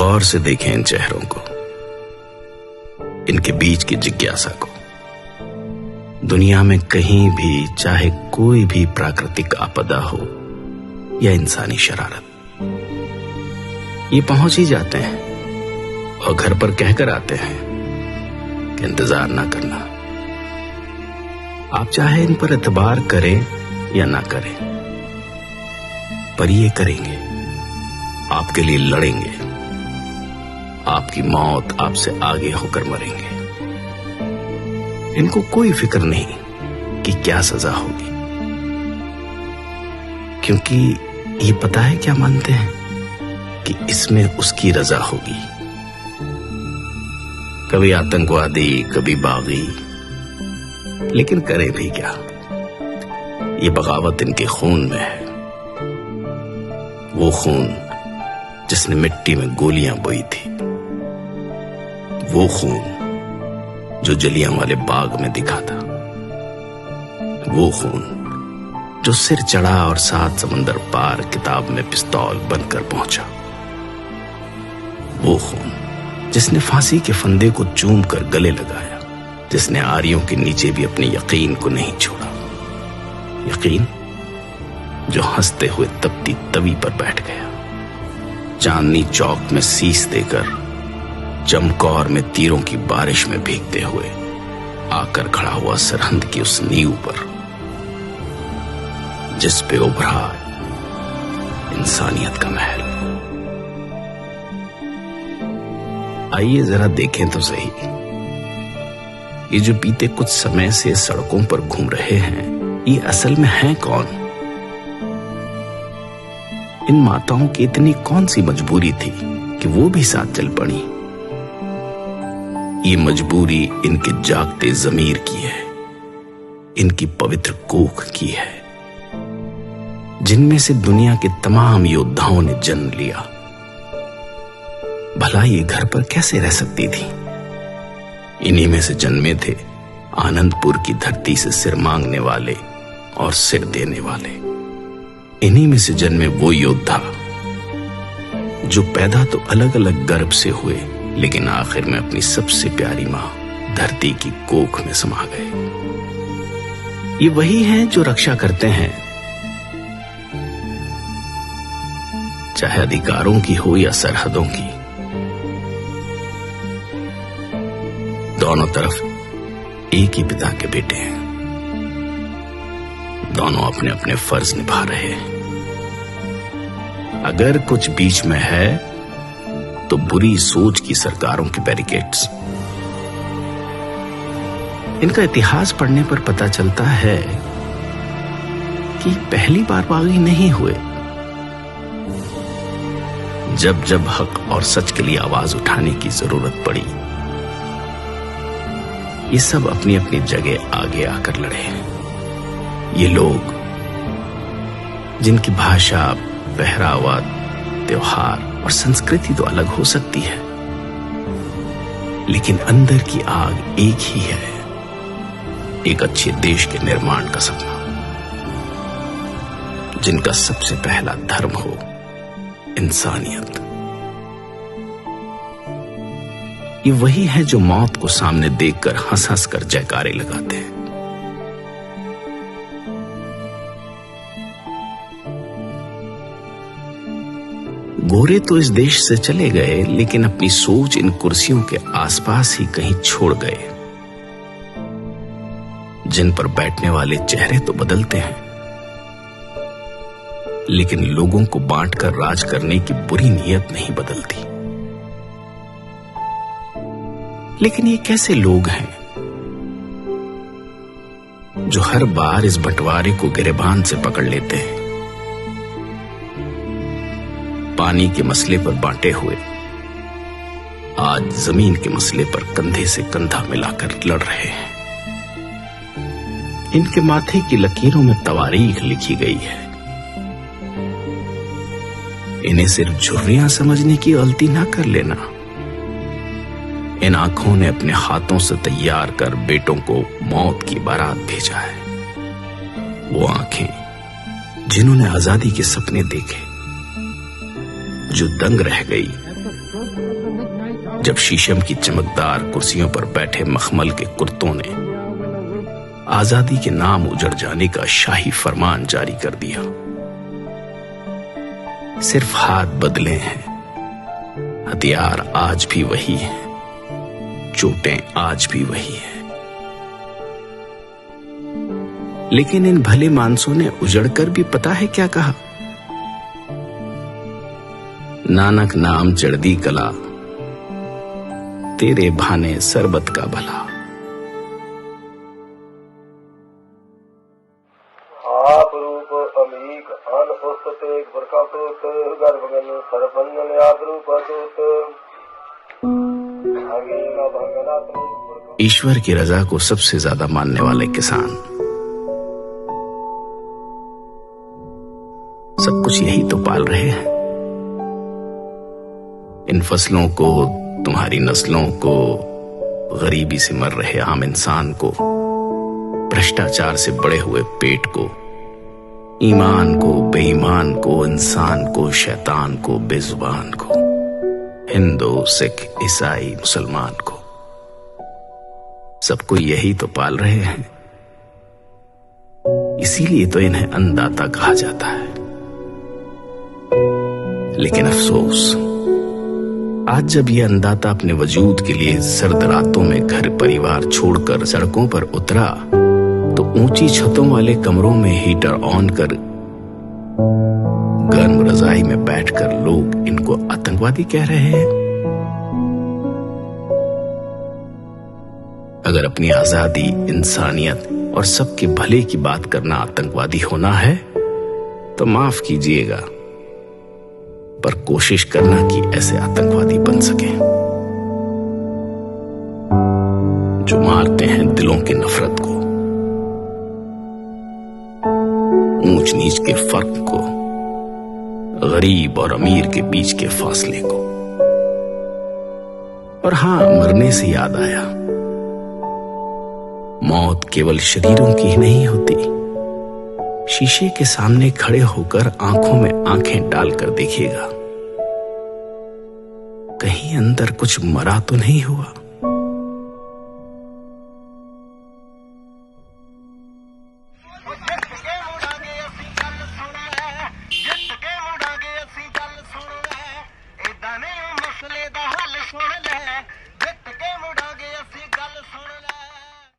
गौर से देखें इन चेहरों को, इनके बीच की जिज्ञासा को। दुनिया में कहीं भी, चाहे कोई भी प्राकृतिक आपदा हो या इंसानी शरारत, ये पहुंच ही जाते हैं और घर पर कहकर आते हैं कि इंतजार ना करना। आप चाहे इन पर एतबार करें या ना करें, पर ये करेंगे, आपके लिए लड़ेंगे, आपकी मौत आपसे आगे होकर मरेंगे। इनको कोई फिक्र नहीं कि क्या सजा होगी, क्योंकि ये पता है क्या मानते हैं कि इसमें उसकी रजा होगी। कभी आतंकवादी, कभी बागी, लेकिन करें भी क्या, ये बगावत इनके खून में है। वो खून जिसने मिट्टी में गोलियां बोई थी, वो खून जो जलियांवाले बाग में दिखा था, वो खून जो सिर चढ़ा और 7 समंदर पार किताब में पिस्तौल बनकर पहुंचा, वो खून जिसने फांसी के फंदे को चूम कर गले लगाया, जिसने आरियों के नीचे भी अपने यकीन को नहीं छोड़ा। यकीन जो हंसते हुए तपती तवी पर बैठ गया, चांदनी चौक में शीश देकर, चमकौर में तीरों की बारिश में भीगते हुए आकर खड़ा हुआ सरहद की उस नींव पर, जिस पे उभरा इंसानियत का महल। आइए जरा देखें तो सही, ये जो बीते कुछ समय से सड़कों पर घूम रहे हैं, ये असल में हैं कौन? इन माताओं की इतनी कौन सी मजबूरी थी कि वो भी साथ चल पड़ी? ये मजबूरी इनके जागते जमीर की है, इनकी पवित्र कोख की है, जिनमें से दुनिया के तमाम योद्धाओं ने जन्म लिया। भला ये घर पर कैसे रह सकती थी? इन्हीं में से जन्मे थे आनंदपुर की धरती से सिर मांगने वाले और सिर देने वाले। इन्हीं में से जन्मे वो योद्धा जो पैदा तो अलग अलग गर्भ से हुए, लेकिन आखिर में अपनी सबसे प्यारी मां धरती की कोख में समा गए। ये वही हैं जो रक्षा करते हैं, चाहे अधिकारों की हो या सरहदों की। दोनों तरफ एक ही पिता के बेटे हैं, दोनों अपने अपने फर्ज निभा रहे हैं। अगर कुछ बीच में है तो बुरी सोच की सरकारों की बैरिकेड्स। इनका इतिहास पढ़ने पर पता चलता है कि पहली बार बागी नहीं हुए। जब जब हक और सच के लिए आवाज उठाने की जरूरत पड़ी, ये सब अपनी अपनी जगह आगे आकर लड़े हैं। ये लोग जिनकी भाषा, पहरावा, त्योहार और संस्कृति तो अलग हो सकती है, लेकिन अंदर की आग एक ही है, एक अच्छे देश के निर्माण का सपना, जिनका सबसे पहला धर्म हो इंसानियत। ये वही है जो मौत को सामने देखकर हंस हंस कर जयकारे लगाते हैं। गोरे तो इस देश से चले गए, लेकिन अपनी सोच इन कुर्सियों के आसपास ही कहीं छोड़ गए। जिन पर बैठने वाले चेहरे तो बदलते हैं, लेकिन लोगों को बांटकर राज करने की बुरी नीयत नहीं बदलती। लेकिन ये कैसे लोग हैं जो हर बार इस बंटवारे को गिरेबान से पकड़ लेते हैं? पानी के मसले पर बांटे हुए आज जमीन के मसले पर कंधे से कंधा मिलाकर लड़ रहे हैं। इनके माथे की लकीरों में तवारीख लिखी गई है। इन्हें सिर्फ झुर्रियां समझने की गलती ना कर लेना। इन आंखों ने अपने हाथों से तैयार कर बेटों को मौत की बारात भेजा है। वो आंखें जिन्होंने आजादी के सपने देखे, जो दंग रह गई जब शीशम की चमकदार कुर्सियों पर बैठे मखमल के कुर्तों ने आजादी के नाम उजड़ जाने का शाही फरमान जारी कर दिया। सिर्फ हाथ बदले हैं, हथियार आज भी वही है, चोटें आज भी वही है। लेकिन इन भले मानसों ने उजड़कर भी पता है क्या कहा? नानक नाम चढ़दी कला, तेरे भाने सरबत का भला। आप रूप अमीक अन पुस्तते बरकातोत गर्भगन सरपंजन आप रूप ईश्वर की रजा को सबसे ज्यादा मानने वाले किसान सब कुछ यही तो पाल रहे हैं। इन फसलों को, तुम्हारी नस्लों को, गरीबी से मर रहे आम इंसान को, भ्रष्टाचार से बड़े हुए पेट को, ईमान को, बेईमान को, इंसान को, शैतान को, बेजुबान को, हिंदू, सिख, ईसाई, मुसलमान को, सबको यही तो पाल रहे हैं। इसीलिए तो इन्हें अन्नदाता कहा जाता है। लेकिन अफसोस, आज जब यह अन्नदाता अपने वजूद के लिए सर्द रातों में घर परिवार छोड़कर सड़कों पर उतरा, तो ऊंची छतों वाले कमरों में हीटर ऑन कर गर्म रजाई में बैठकर लोग इनको आतंकवादी कह रहे हैं। अगर अपनी आजादी, इंसानियत और सबके भले की बात करना आतंकवादी होना है तो माफ कीजिएगा, पर कोशिश करना कि ऐसे आतंकवादी बन सके जो मारते हैं दिलों की नफरत को, ऊंच नीच के फर्क को, गरीब और अमीर के बीच के फासले को। और हां, मरने से याद आया, मौत केवल शरीरों की ही नहीं होती। शीशे के सामने खड़े होकर आंखों में आंखें डालकर देखिएगा, कहीं अंदर कुछ मरा तो नहीं हुआ।